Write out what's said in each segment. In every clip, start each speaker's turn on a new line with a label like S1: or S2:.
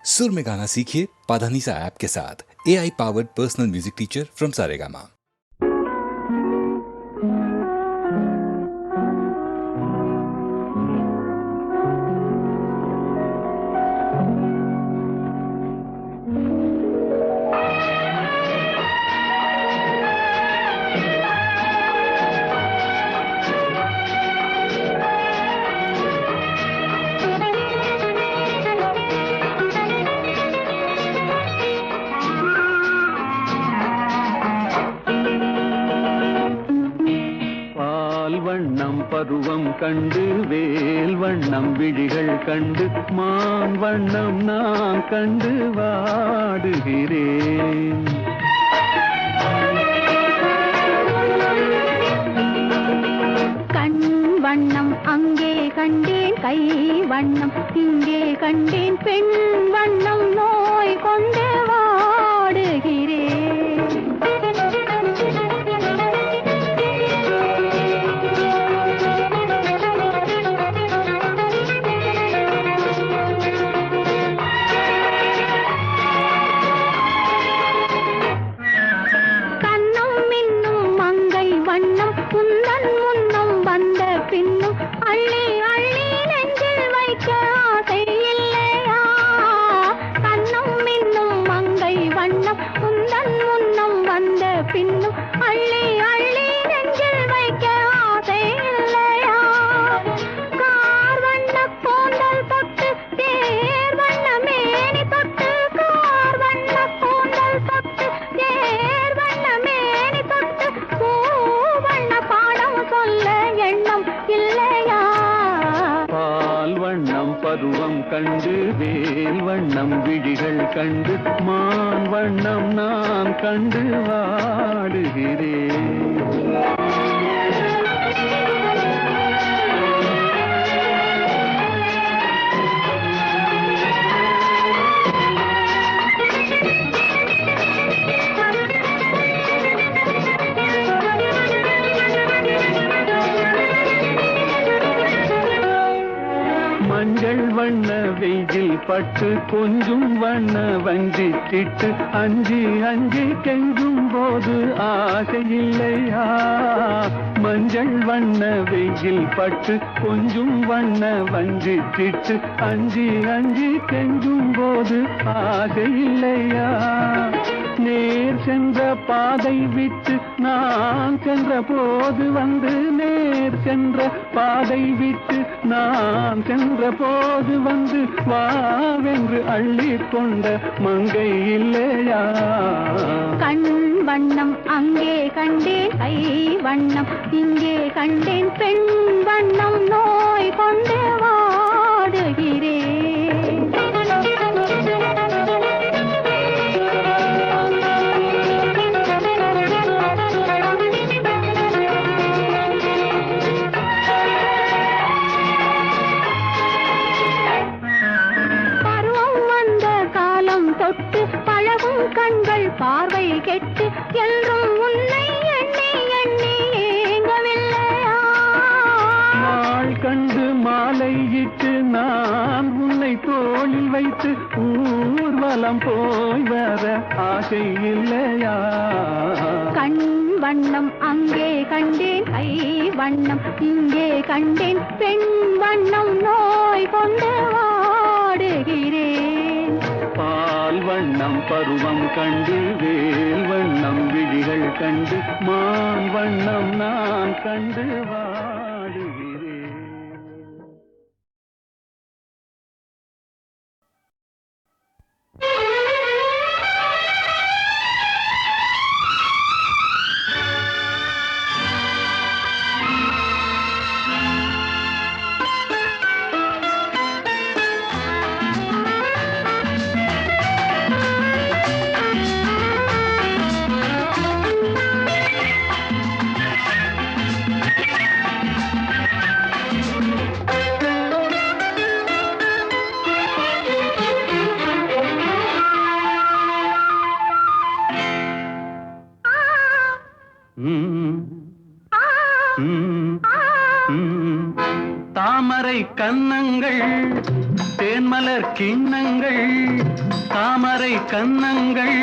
S1: सुर में गाना सीखिए पाधानीसा ऐप के साथ। AI powered personal music teacher from Saregama.
S2: பருவம் கண்டு வேல் வண்ணம் விழிகள் கண்டு மான் வண்ணம் நான் கண்டு வாடுகிறேன்.
S3: கண் வண்ணம் அங்கே கண்டேன், கை வண்ணம் இங்கே கண்டேன், பெண் வண்ணம் நோய் கொண்டு வாடுகிறேன்.
S2: பருவம் கண்டு வேல் வண்ணம் விழிகள் கண்டு மான் வண்ணம் நான் கண்டு வாடுகிறேன். மஞ்சள் வண்ண வெயில் பட்டு கொஞ்சம் வண்ண வஞ்சி திட்டு அஞ்சி அஞ்சி கெஞ்சும் போது ஆசை இல்லையா? மஞ்சள் வண்ண வெயில் பட்டு கொஞ்சம் வண்ண வஞ்சி திட்டு அஞ்சி அஞ்சி கெஞ்சும் போது ஆசை இல்லையா? நேர் சென்ற பாதை விட்டு நான் சென்ற போது வந்து நேர் சென்ற பாதை விட்டு நான் சென்ற போது வந்து வாவென்று அள்ளி கொண்ட மங்கை இல்லையா?
S3: கண் வண்ணம் அங்கே கண்டேன், கை வண்ணம் இங்கே கண்டேன், பெண் வண்ணம் நோய் கொண்டு வாடுகிறேன். தொட்டு பழகும் கண்கள் பார்வை கெட்டு என்றும் உன்னை எண்ணி எண்ணி ஏங்கவில்லையா?
S2: நாள் கண்டு மாலையிட்டு நான் உன்னை தோளில் வைத்து ஊர்வலம் போய் வர ஆசை இல்லையா?
S3: கண் வண்ணம் அங்கே கண்டேன், கை வண்ணம் இங்கே கண்டேன், பெண் வண்ணம் நோய் கொண்டு வாடுகிறேன்.
S2: பால் வண்ணம் பருவம் கண்டு வேல் வண்ணம் விழிகள் கண்டு மான் வண்ணம் நான் கண்டு வாடுகிறேன். தாமரை கன்னங்கள் தேன்மலர் கிண்ணங்கள் கன்னங்கள்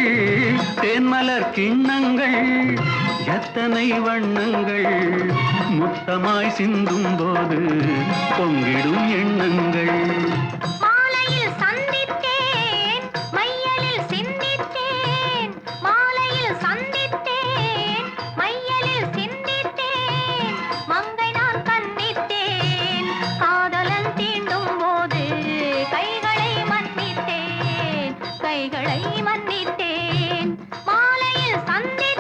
S2: தேன்மலர் கிண்ணங்கள் எத்தனை வண்ணங்கள் முத்தமாய் சிந்தும் போது பொங்கிடும் எண்ணங்கள்
S3: மாலையில் சந்தித்தேன் மையலில் சிந்தித்தேன் மாலையில் சந்தித்தேன் மையலில் சிந்தித்தேன் மங்கை நான் கண்ணித்தேன் காதலன் தீண்டும் போது கைகளை மன்னித்தேன் கைகளை மன்னித்தேன் மாலையில் சந்தித்தேன்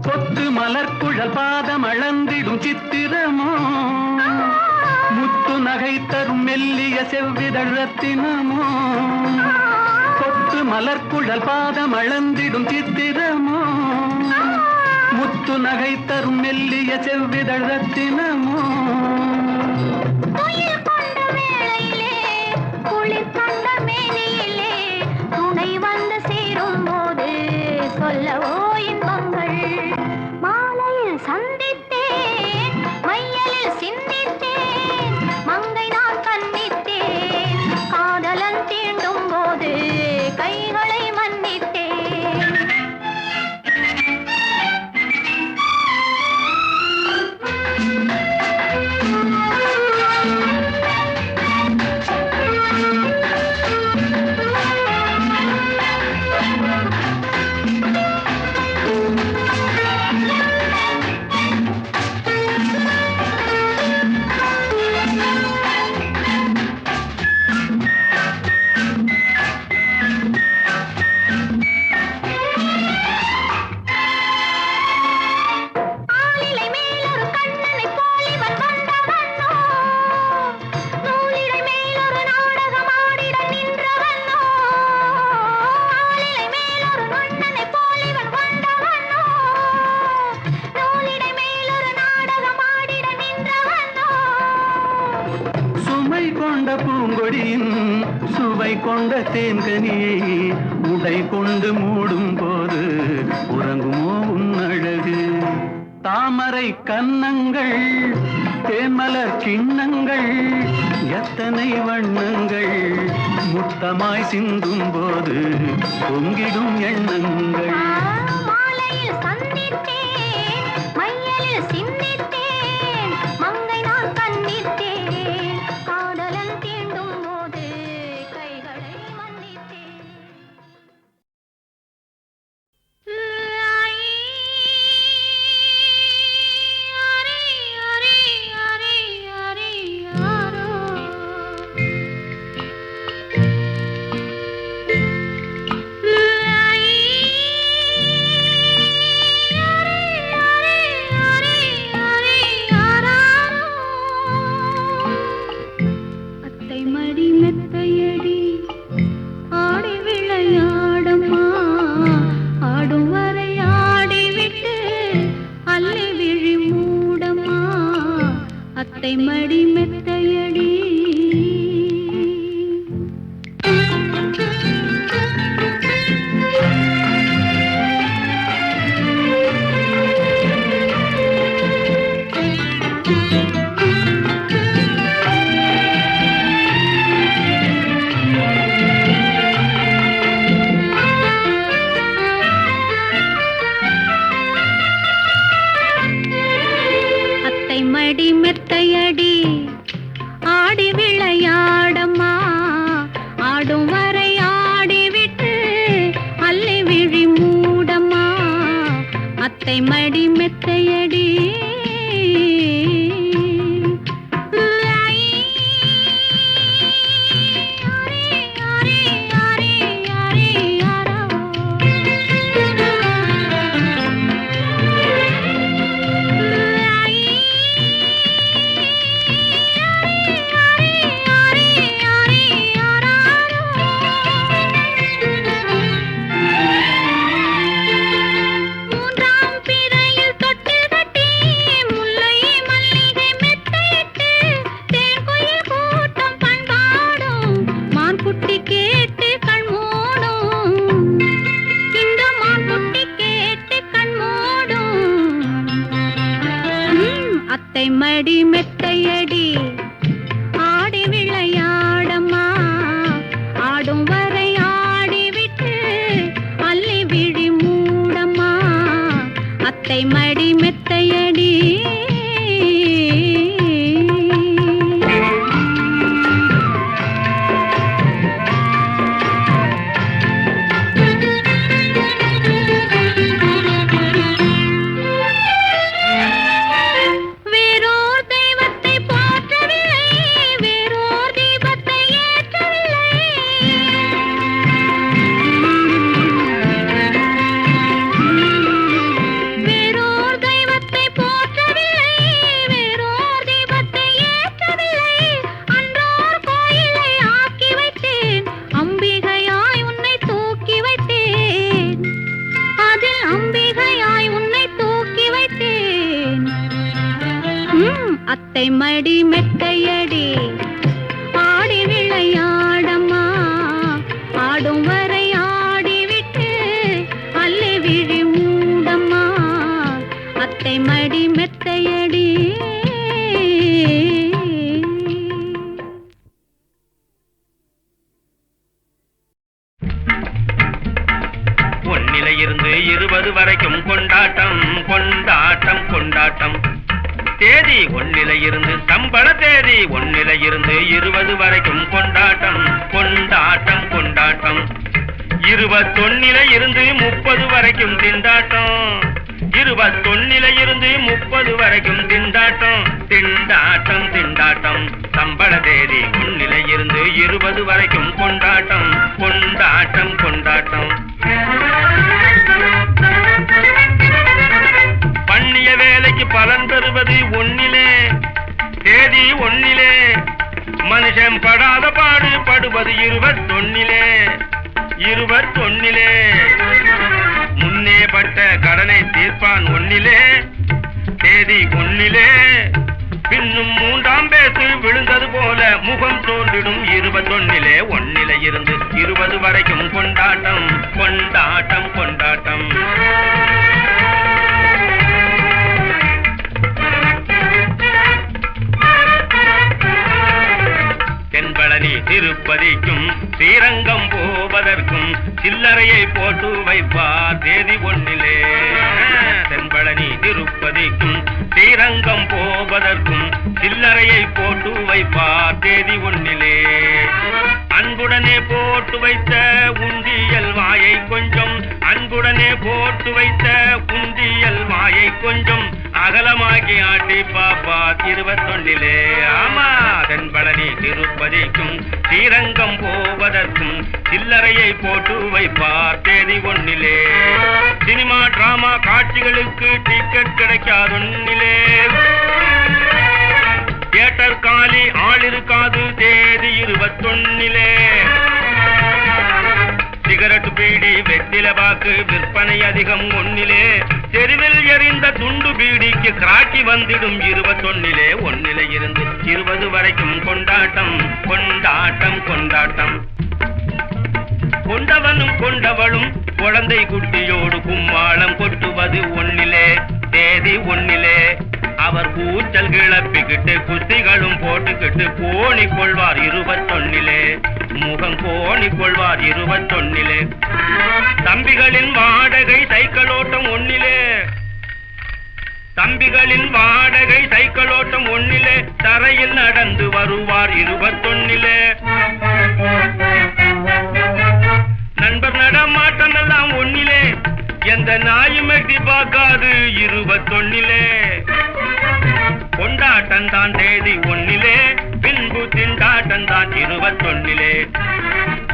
S2: கொத்து மலர்குழல் பாதம் அளந்திடும் சித்திரமோ முத்து நகை தரும் மெல்லிய செவ்விதழ் ரத்தினமோ கொத்து மலர்குழல் பாதம் அளந்திடும் சித்திரமோ முத்து நகை தரும் மெல்லிய செவ்விதழ் ரத்தினமோ
S3: துயில் கொண்ட வேளையிலே குளிர் கண்ட மேனியிலே துணை வந்து சேரும் போது சொல்லவோ இன்பங்கள் மாலையில் சந்தித்தேன் மையலில் சிந்தித்தேன் மங்கை நான் கண்ணித்தேன் காதலன் தீண்டும் போது கைகளை மன்னித்தேன் ஆலிலை மேலொரு கண்ணனைப் போல் இவன் வந்தவனோ நூலிழை மேலொரு நாடகம் ஆடிட நின்றவனோ ஆலிலை மேலொரு நுண்ணனைப் போல் இவன் வந்தவனோ நூலிழை மேலொரு நாடகம் ஆடிட நின்றவனோ
S2: சுமை கொண்ட பூங்கொடியின் சுவை கொண்ட தேன்கனியை உடை கொண்டு மூடும் போது உறங்குமோ உன் அழகு தாமரை கன்னங்கள் தேன்மலர் கிண்ணங்கள் எத்தனை வண்ணங்கள் முத்தமாய் சிந்தும் போது பொங்கிடும் எண்ணங்கள்
S3: மாலையில் சந்தித்தேன் மையலில் சிந்தித்தேன் மங்கை நான் கண்ணித்தேன் காதலன் தீண்டும் போது கைகளை மன்னித்தேன் அத்தை மடி மெத்தையடி ஆடி விளையாடம்மா ஆடும் வரை ஆடிவிட்டு அல்லி விழி மூடம்மா அத்தை மடி மெத்தையடி அத்தை மடி மெத்தையடி மடி மெத்தையடி ஆடி விளையாடம்மா ஆடும் வரை ஆடிவிட்டு அல்லி விழி மூடம்மா அத்தை மடி மெத்தையடி
S4: ஒன்னில இருந்து 20 வரைக்கும் கொண்டாட்டம் கொண்டாட்டம் கொண்டாட்டம். தேதி ஒன்னில இருந்து சம்பள தேதி ஒன்னில இருந்து 20 வரைக்கும் கொண்டாட்டம் கொண்டாட்டம் கொண்டாட்டம். 21 இருந்து 30 வரைக்கும் திண்டாட்டம் 21 இருந்து 30 வரைக்கும் திண்டாட்டம் திண்டாட்டம் திண்டாட்டம். சம்பள தேதி ஒன்னில இருந்து 20 வரைக்கும் கொண்டாட்டம் கொண்டாட்டம் கொண்டாட்டம். பண்ணிய வேலைக்கு பலன் பெறுவது ஒன்னிலே தேதி ஒன்னிலே மனுஷன் படாத பாடு படுவது 21 21 முன்னே பட்ட கடனை தீர்ப்பான் ஒன்னிலே தேதி ஒன்னிலே பின்னும் 3ஆம் பேசு விழுந்தது போல முகம் தோன்றிடும் 21 ஒன்னில இருந்து 20 வரைக்கும் கொண்டாட்டம் கொண்டாட்டம் கொண்டாட்டம். தென்பழனி திருப்பதிக்கும் ஸ்ரீரங்கம் போவதற்கும் சில்லறையை போட்டு வைப்பார் தேதி ஒன்னிலே. தென்பழனி திருப்பதிக்கும் ஸ்ரீரங்கம் போவதற்கும் சில்லறையை போட்டு வைப்பார் தேதி ஒன்னிலே. அன்புடனே போட்டு வைத்த உண்டியல் வாயை கொஞ்சம் அன்புடனே போட்டு வைத்த உண்டியல் வாயை கொஞ்சம் அகலமாக்கி ஆட்டி பாப்பா 21 ஆமா. தென்பழனி திருப்பதிக்கும் ஸ்ரீரங்கம் போவதற்கும் சில்லறையை போட்டு வைப்பார் தேதி ஒன்னிலே. சினிமா டிராமா காட்சிகளுக்கு டிக்கெட் கிடைக்காதொன்னிலே. தியேட்டர் காலி ஆள் இருக்காது தேதி 21 சிகரெட் பீடி வெற்றில பாக்கு விற்பனை அதிகம் ஒன்னிலே. தெருவில் எறிந்த துண்டு பீடிக்கு கிராக்கி வந்திடும் 21 ஒன்னில இருந்து 20 வரைக்கும் கொண்டாட்டம் கொண்டாட்டம் கொண்டாட்டம். கொண்டவனும் கொண்டவளும் குழந்தை குட்டியோடு கும்மாளம் கொட்டுவது ஒன்னிலே தேதி ஒன்னிலே. அவர் கூச்சல் கிளப்பிக்கிட்டு குஸ்திகளும் போட்டுக்கிட்டு கோணி கொள்வார் 21 முகம் கோணி கொள்வார் 21. தம்பிகளின் வாடகை சைக்கிளோட்டம் ஒன்னிலே தம்பிகளின் வாடகை சைக்கிளோட்டம் ஒன்னிலே. தரையில் நடந்து வருவார் 21. நண்பர் நடமாட்டம் எல்லாம் ஒன்னிலே எந்த நாயும் எட்டி பார்க்காது 21. கொண்டாட்டம் தான் தேதி ஒன்னிலே பின்பு திண்டாட்டம் தான் 21.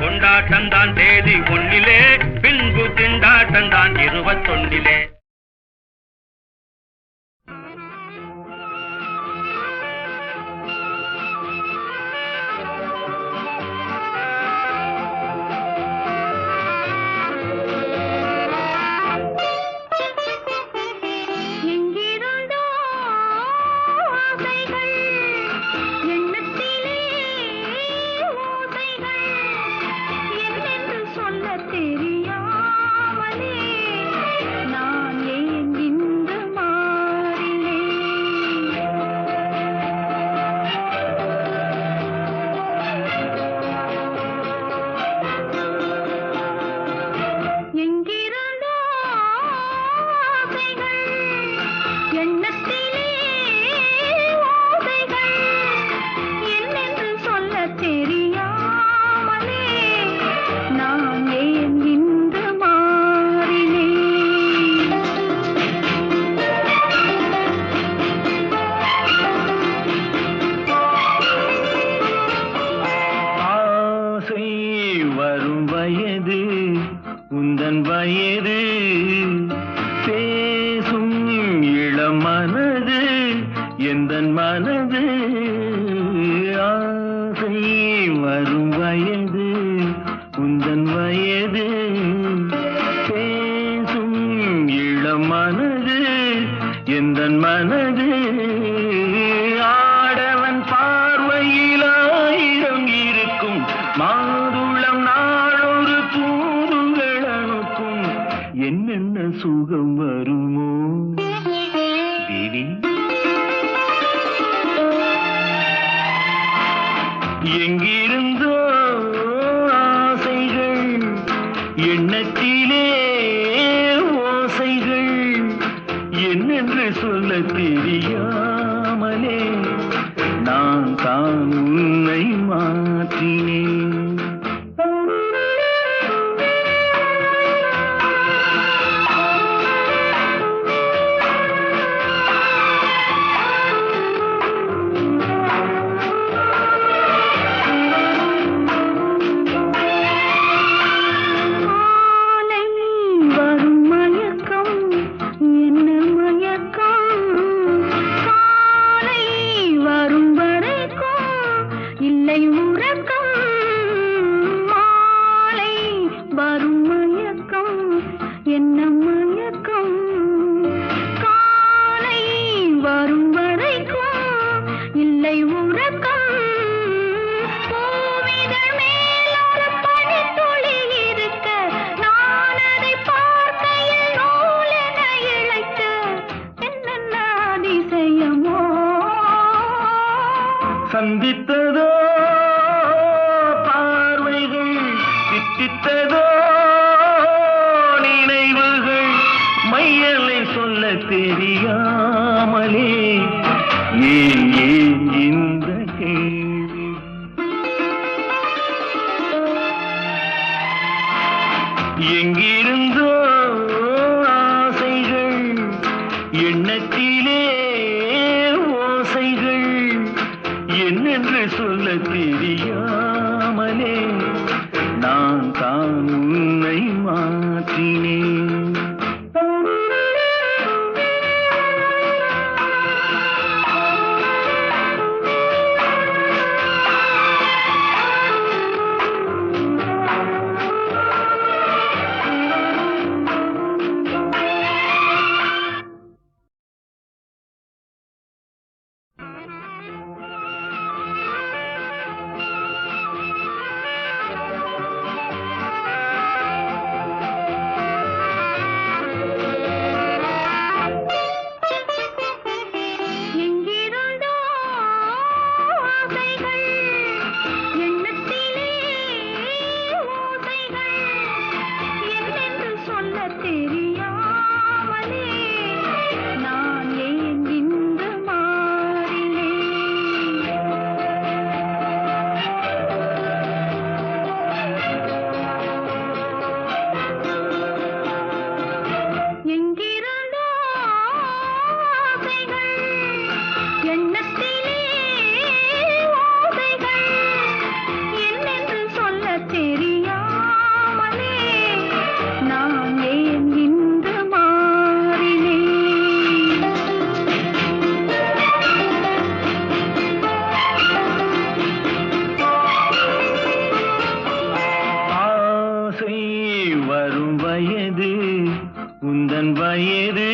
S4: கொண்டாட்டம் தான் தேதி ஒன்னிலே பின்பு திண்டாட்டம் தான் 21.
S3: தெரியாமலே நான்
S2: எங்கிருந்தோ ஆசைகள் எண்ணத்திலே ஓசைகள் என்னென்று சொல்ல தெரியாமலே நான் தான் உன்னை மாற்றினேன். சந்தித்ததோ பார்வைகள், சித்தித்ததோ நினைவுகள், மையலை சொல்ல தெரியாமலே ஏன் ஏன் இந்த கேள்வி? எங்கிருந்தோ ஆசைகள் எண்ணத்திலே ஓசைகள் என்னென்று சொல்ல தெரியாமலே நான் தான் உன்னை மாற்றினேன். வரும் வயது உந்தன் வயது,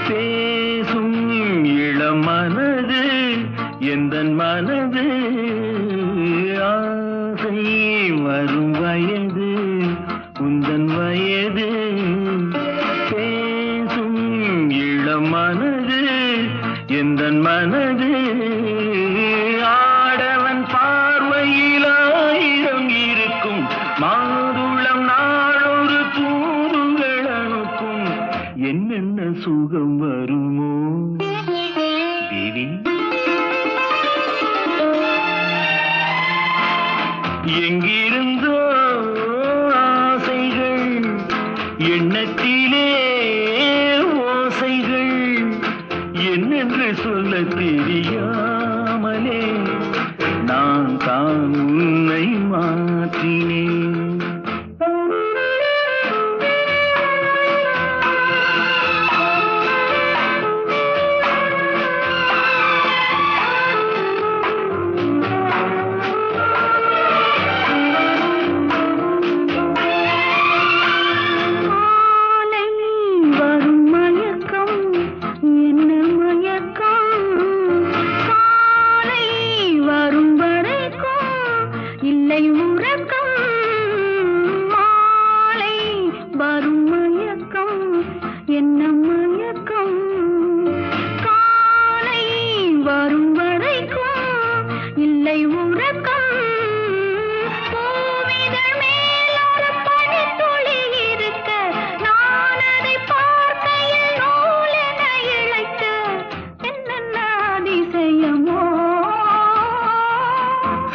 S2: பேசும் இளம் மனது எந்தன் மனது. ஆசை வரும் வயது உந்தன் வயது, பேசும் இளம் மனது எந்தன் மனது. ஆடவன் பார்வையில் ஆயிரம் இருக்கும், மாதுளம் நாளொரு தூதுகள் அனுப்பும். என்னென்ன சுகம் வருமோ தேவி? எங்கிருந்தோ ஆசைகள் எண்ணத்திலே ஓசைகள் என்னென்று சொல்ல தெரியாமலே நான் தான் உன்னை மாற்றினேன்.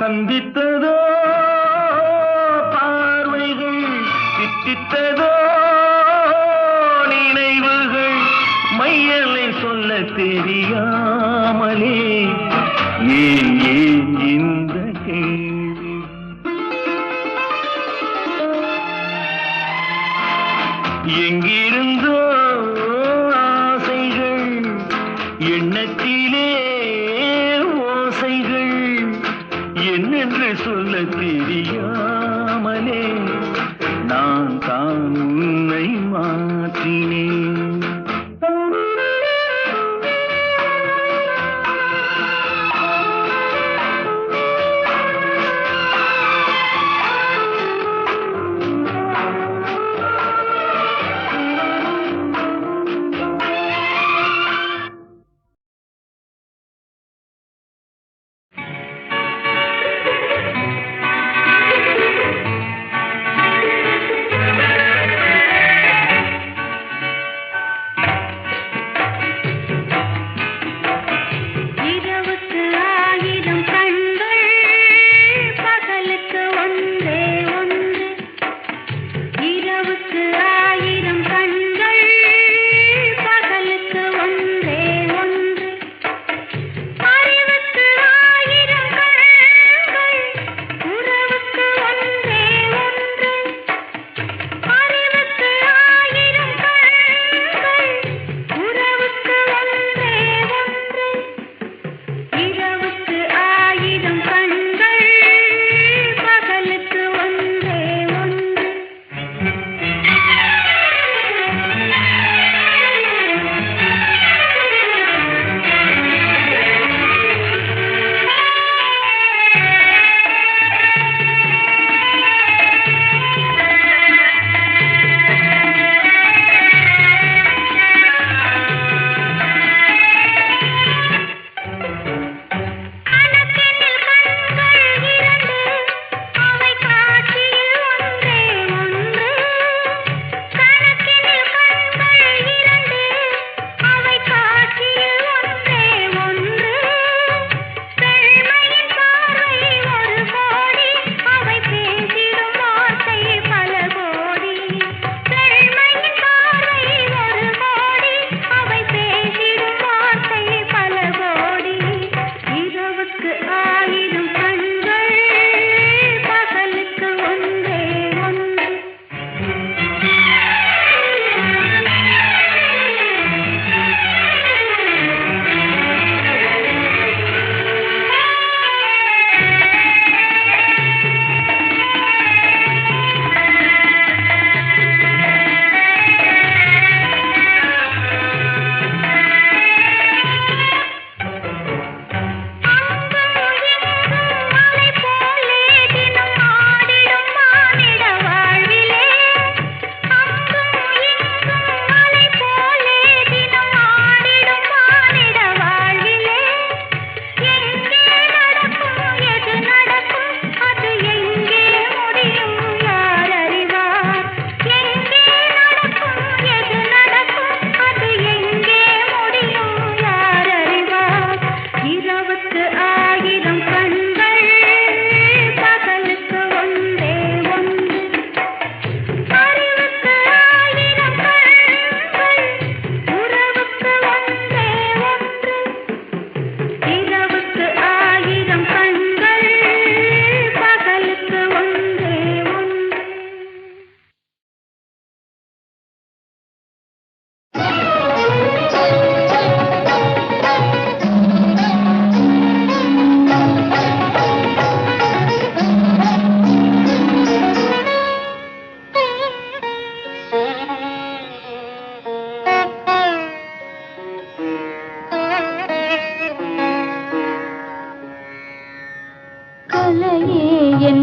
S2: சந்தித்ததோ பார்வைகள், சித்தித்ததோ நினைவுகள், மையலை சொல்ல தெரியாமலே ஏன் ஏன் இந்த கேள்வி? எங்கிருந்தோ ஆசைகள், எண்ணத்திலே ஓசைகள், என்னென்று சொல்ல தெரியாமலே நான் தான் உன்னை மாற்றினேன்.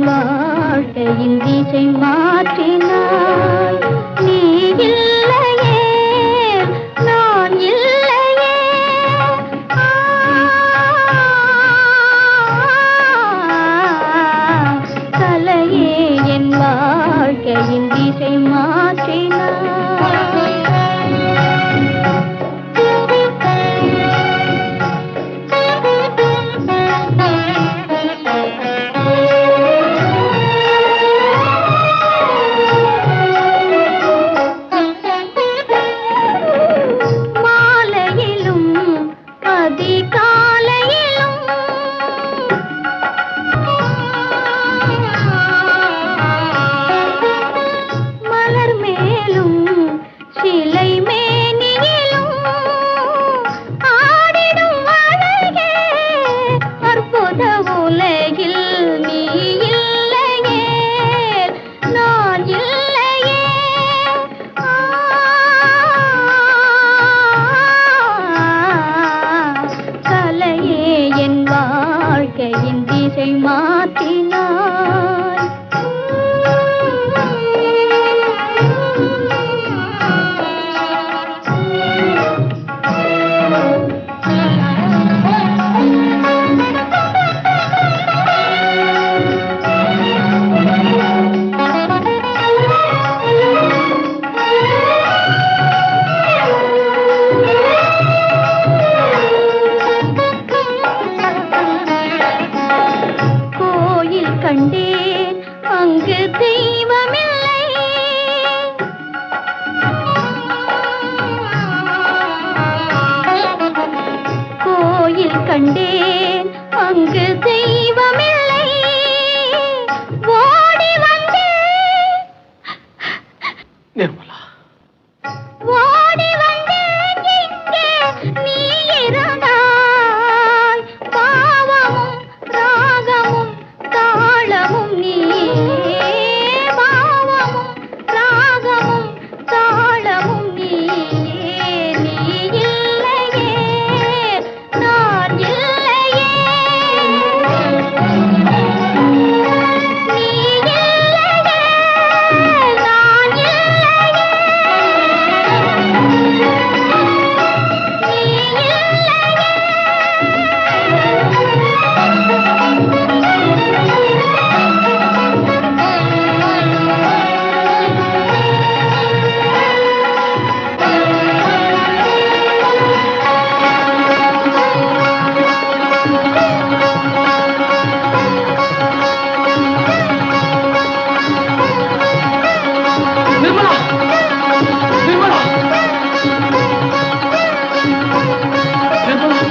S3: வாழ்க்கையின் திசை மாற்றினாய். நீ இல்லையே நான் இல்லையே, கலையே என் வாழ்க்கையின் திசை மாற்றினாய். மாலையின் திசை மாற்றினாய். கண்டேன் அங்கு தெய்வமில்லை. கோயில் கண்டேன் அங்கு தெய்வமில்லை. ஓடி வந்தேன்
S2: நிர்மலா,
S3: ஓடி வந்தேன் இங்கே நீ இருந்தாய். பாவமும் ராகமும் தாளமும் நீயே, பாவமும் ராகமும் தாளமும் நீயே. நீ இல்லையே நான் இல்லையே, நீ இல்லையே நான் இல்லையே, நீ
S2: Nirmala, Nirmala, Nirmala,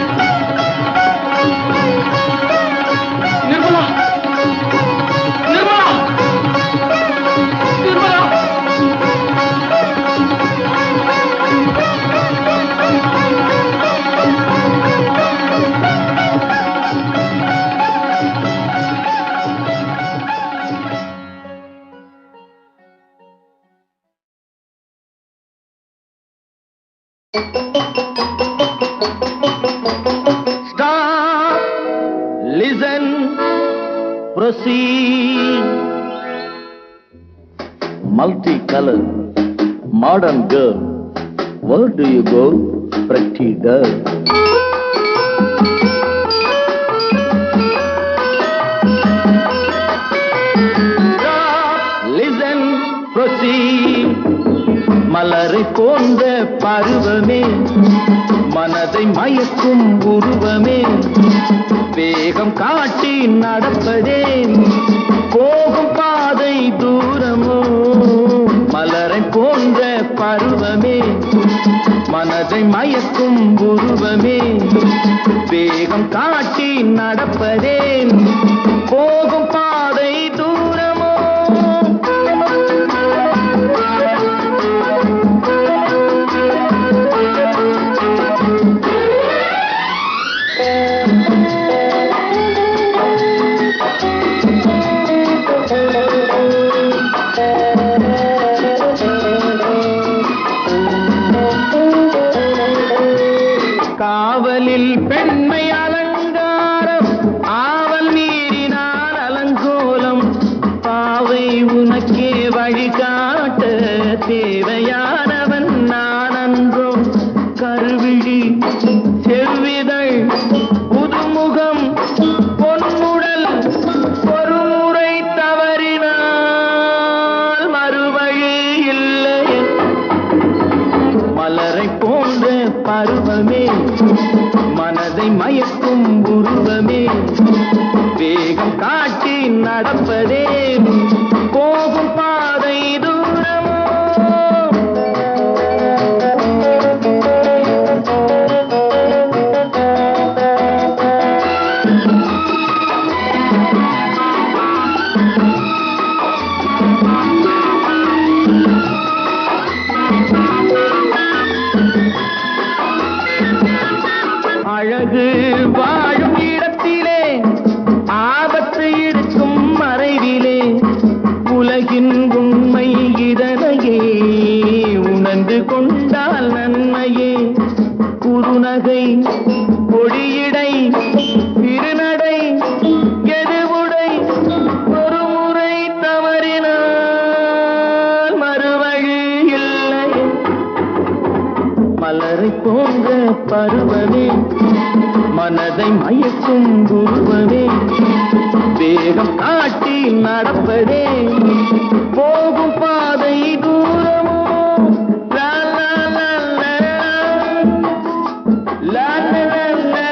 S2: Nirmala, Nirmala, Nirmala. Stop, listen, proceed. Multicolored, modern girl, where do you go, pretty girl? Stop, listen, proceed. மலரை போன்ற பருவமே, மனதை மயக்கும் உருவமே, வேகம் காட்டி நடப்பதே, போகும் பாதை தூரமோ. மலரை போன்ற பருவமே, மனதை மயக்கும் உருவமே, வேகம் காட்டி நடப்பதே, போகும் பாதை தூரமோ. காவலில் பெண்மை அலங்காரம், ஆவல் மீறினால் அலங்கோலம், பாவை உனக்கே வழிகாட்ட தேவையானவன் நான் அன்றோ. கருவிழி, செவ்விதழ், புதுமுகம், பொன்முடல், ஒரு முறை தவறினால் மறுவழி இல்லை. மலரை போன்ற பருவமே, மனதை மயக்கும் உருவமே, வேகம் காட்டி நடப்பதே, போகும் பாதை தூரமோ. அழகு வாழ போன்ற பருவமே மனதை மயக்கும் உருவமே வேகம் காட்டி நடப்பதே போகும் பாதை தூரமோ லா லா லா லா லா லா லா லா லா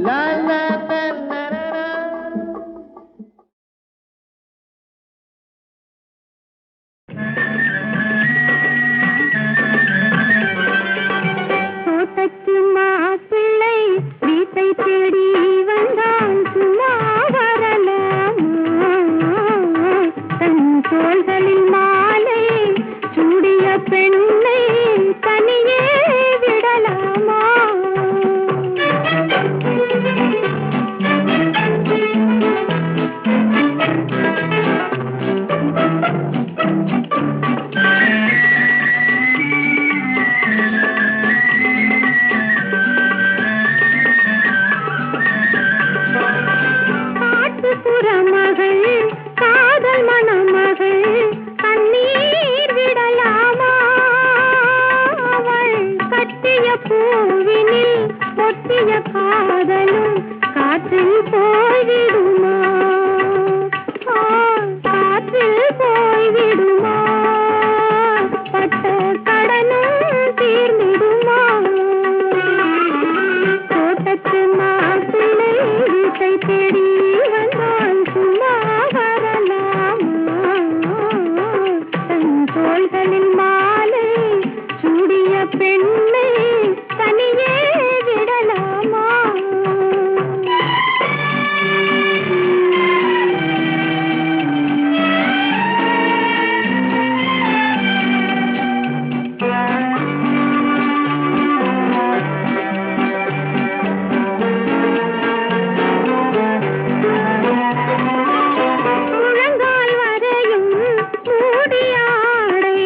S2: லா லா லா.
S3: தோட்டத்து மாப்பிள்ளை வீட்டை தேடி வந்தான் சும்மா வரலாமா தன் தோள்களில் மாலை சூடிய பெண்ணை தனியே விடலாமா மகள் காதல் மணமகள் கண்ணீர் விடலாமா அவள் கட்டிய பூவினில் ஒட்டிய காதலும் காற்றில் போய்விடுமா காற்றில் போய்விடுமா பட்ட கடனும் தீர்ந்திடுமா தோட்டத்து மாப்பிள்ளை வீட்டை தேடி வந்தான் சும்மா வரலாமா தன் தோள்களில் மாலை சூடிய பெண்ணை தனியே விடலாமா முழங்கால் வரையும் மூடிய ஆடை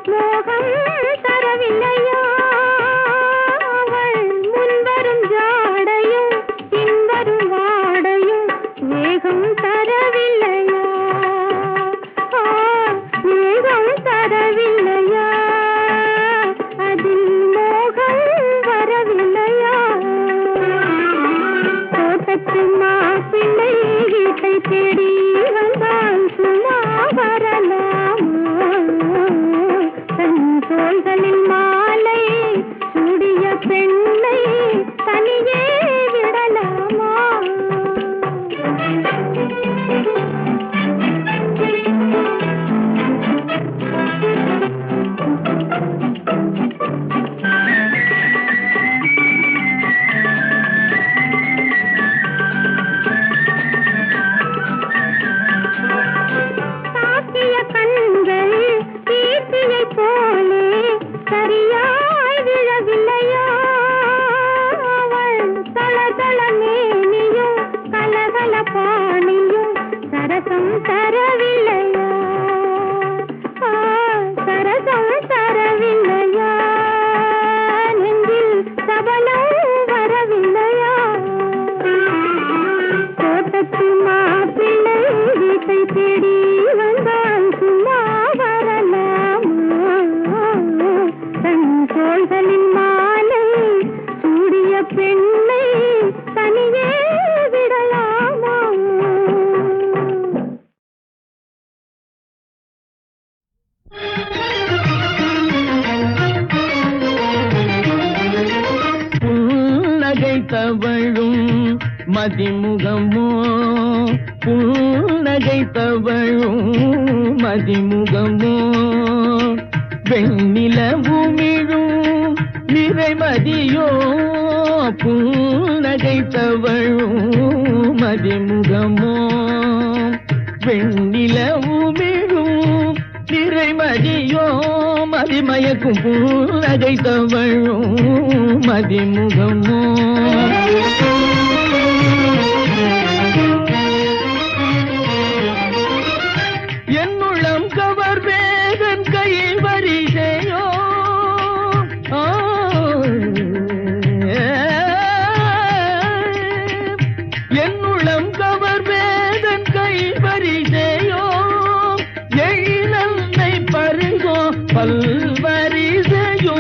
S3: மோகம் தரவில்லையா அவள் முன்வரும் ஜாடையும் பின்வரும் வாடையும் வேகம் தரவில்லையா வேகம் தரவில்லையா அதில் மோகம் வரவில்லையா தோட்டத்து மாப்பிள்ளை வீட்டை தேடி வந்தான் சும்மா வரலாமா தன் தோள்களில் மாலை சூடிய பெண்ணை தனியே விடலாமா தாக்கிய கண்கள் தீர்த்தியை போலே சரியாய் விழவில்லையா அவள் தளதள மேனியும் கலகல பாணியும் சரசம் தரவில்லையா சரசம் தரவில்லையா நெஞ்சில் சபலம் வரவில்லையா தோட்டத்து மாப்பிள்ளை வீட்டை தேடி வந்தான் சும்மா வரலாமா தன் தோள்களில் மாலை சூடிய பெண்ணை தனியே விடலாமா
S2: புன்னகை தவழும் மதிமுகமோ புன்னகை தவழும் மதிமுகமோ வெண்ணிலவுமிழும் நிறைமதியோ புன்னகை தவழும் மதிமுகமோ வெண்ணிலவுமிழும் நிறைமதியோ மதிமயக்கும் புன்னகை தவழும் மதிமுகமோ என்னுள்ளம் கவர் வேதன் கையில் வரிசையோ என்னுள்ளம் கவர் வேதன் கையில் வரிசையோ எழிலன்னை பருகோ பல்வரிசையோ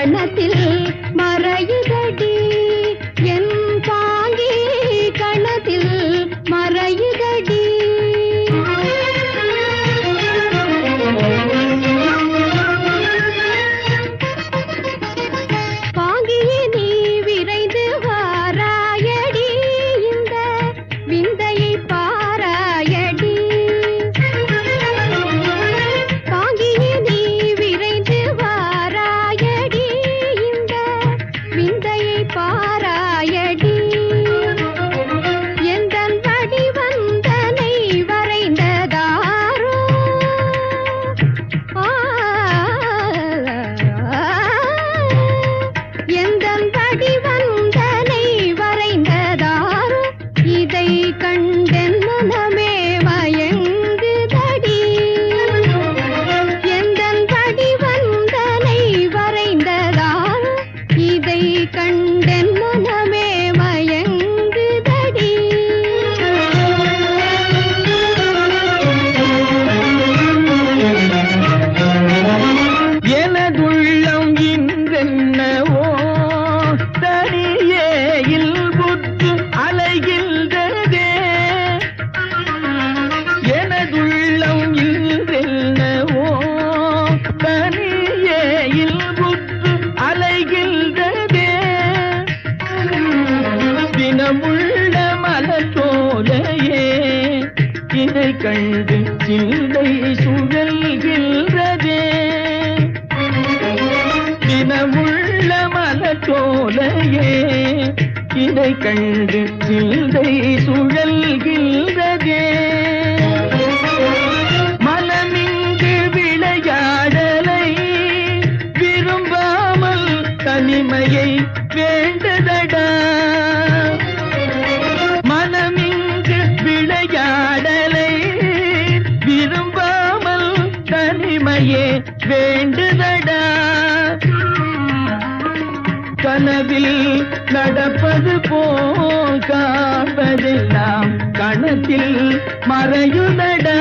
S3: கணத்தில் மறையுதடி என் பாங்கி கணத்தில் மறையுதடி பாங்கியே நீ விரைந்து வாராயடி இந்த விந்தையை பாராயடி பாங்கியே நீ விரைந்து வாராயடி இந்த விந்தையை பாராயடி எந்தன் வடிவந்தனை வரைந்ததாரோ எந்தன் வடிவந்தனை வரைந்ததாரோ இதை கண்டென் மனமே மயங்குதடி எந்தன் வடிவந்தனை வரைந்ததாரோ இதை கண்டென் மனமே மயங்குதடி
S2: எனதுள்ளம் இன்றென்னவோ தனியே இல்புற்று அலைகின்றதே எனதுள்ளம் இன்றென்னவோ தனியே இல்புற்று அலைகின்றதே தினமுள்ள மலத்தோலையே இதை கண்டு சிந்தை சுழல்கின்றதே தினமுள்ள மலத்தோலையே இதை கண்டு சிந்தை சுழல்கின்றதே மனமிங்கு விளையாடலை விரும்பாமல் தனிமையை வேண்டுதடா மனமிங்கு விளையாடலை விரும்பாமல் தனிமையே வேண்டுதடா கனவில் நடப்பது போல் காண்பதெல்லாம் கணத்தில் மறையுதடா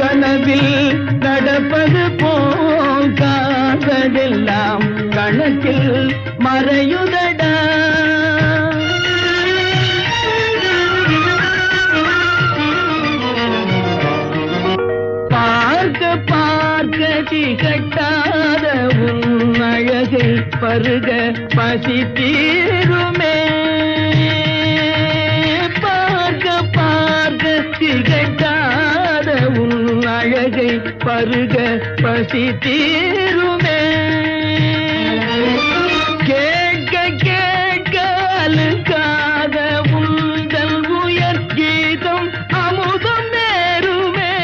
S2: கனவில் நடப்பது போல் காண்பதெல்லாம் கணத்தில் மறையுதடா பார்க்க பார்க்க திகட்டாத உன் அழகை பருக பசி தீருமே பார்க்க பார்க்க திகட்டாத உன் அழகை பருக பசி தீருமே கேட்க கேட்க அழுக்காத உங்கள் உயர் கீதம் அமுதம் நேருமே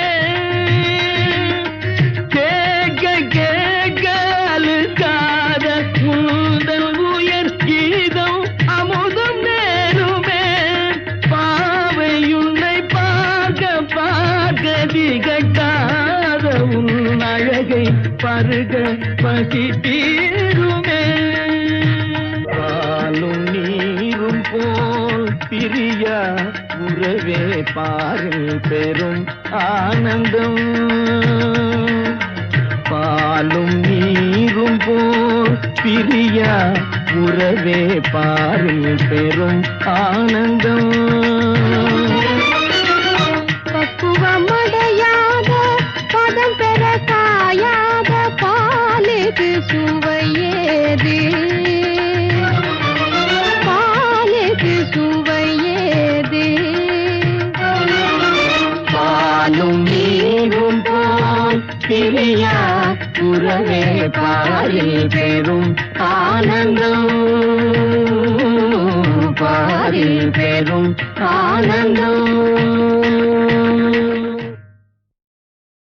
S2: கேட்க கேட்க அழுக்காத உங்கள் உயர் கீதம் அமுதம் நேருமே பாவை உன்னை பார்க்க பார்க்க திகட்டாத உன் அழகை பருக பசி தீருமே பாலும் நீரும் போல் பிரியா உறவே பாரில் பெரும் ஆனந்தம் பாலும் நீரும் போல் பிரியா உறவே பாரில் பெரும் ஆனந்தம்
S3: பக்குவமடையாத பதம் பெற காயாத பாலுக்கு சுவையேது பாலுக்கு சுவையேது
S2: பாலும் நீரும் போல் பிரியா உறவே பாரில் பெரும் ஆனந்தம் பாரில் பெரும் ஆனந்தம்